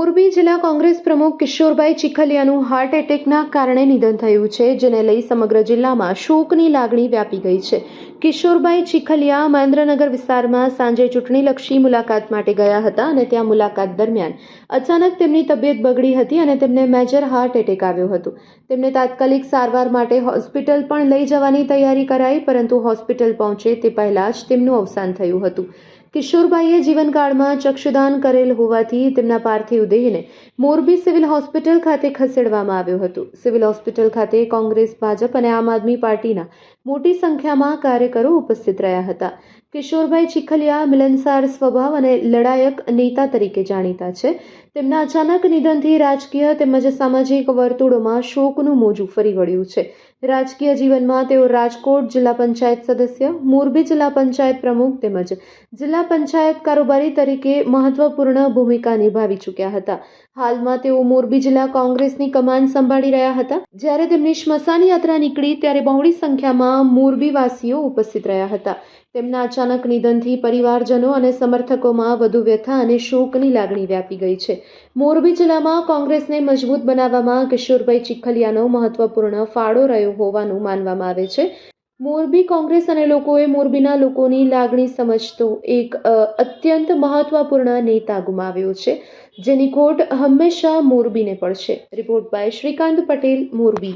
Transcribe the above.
મોરબી જિલ્લા કોંગ્રેસ પ્રમુખ કિશોરભાઈ ચીખલિયાનું હાર્ટ એટેકના કારણે નિધન થયું છે, જેને લઈ સમગ્ર જિલ્લામાં શોકની લાગણી વ્યાપી ગઈ છે. કિશોરભાઈ ચીખલિયા મહેન્દ્રનગર વિસ્તારમાં સાંજે ચૂંટણીલક્ષી મુલાકાત માટે ગયા હતા અને ત્યાં મુલાકાત દરમિયાન અચાનક તેમની તબિયત બગડી હતી અને તેમને મેજર હાર્ટ એટેક આવ્યો હતો. તેમને તાત્કાલિક સારવાર માટે હોસ્પિટલ પણ લઈ જવાની તૈયારી કરાઈ, પરંતુ હોસ્પિટલ પહોંચે તે પહેલા જ તેમનું અવસાન થયું હતું. કિશોરભાઈએ જીવનકાળમાં ચક્ષુદાન કરેલ હોવાથી તેમના પાર્થિવ દેહને મોરબી સિવિલ હોસ્પિટલ ખાતે ખસેડવામાં આવ્યો હતો. સિવિલ હોસ્પિટલ ખાતે કોંગ્રેસ, ભાજપ અને આમ આદમી પાર્ટીના મોટી સંખ્યામાં કાર્યકરો ઉપસ્થિત રહ્યા હતા. કિશોરભાઈ ચીખલિયા મિલનસાર સ્વભાવ અને લડાયક નેતા તરીકે જાણીતા છે. તેમના અચાનક નિધનથી રાજકીય તેમજ સામાજિક વર્તુળોમાં શોકનું મોજું ફરી વળ્યું છે. રાજકીય જીવનમાં તેઓ રાજકોટ જિલ્લા પંચાયત સદસ્ય, મોરબી જિલ્લા પંચાયત પ્રમુખ તેમજ જિલ્લા પંચાયત કારોબારી તરીકે મહત્વપૂર્ણ ભૂમિકા નિભાવી ચૂક્યા હતા. હાલમાં તેઓ મોરબી જિલ્લા કોંગ્રેસની કમાન સંભાળી રહ્યા હતા. જ્યારે તેમની સ્મશાન યાત્રા નીકળી ત્યારે બહોળી સંખ્યામાં મોરબીવાસીઓ ઉપસ્થિત રહ્યા હતા. તેમના અચાનક નિધનથી પરિવારજનો અને સમર્થકોમાં વધુ વ્યથા અને શોકની લાગણી વ્યાપી ગઈ છે. મોરબી જિલ્લામાં કોંગ્રેસને મજબૂત બનાવવામાં કિશોરભાઈ ચીખલિયાનો મહત્વપૂર્ણ ફાળો રહ્યો હોવાનું માનવામાં આવે છે. મોરબી કોંગ્રેસ અને લોકોએ મોરબીના લોકોની લાગણી સમજતો એક અત્યંત મહત્વપૂર્ણ નેતા ગુમાવ્યો છે, જેની ખોટ હંમેશા મોરબીને પડશે. Report by Shrikant Patel, Morbi.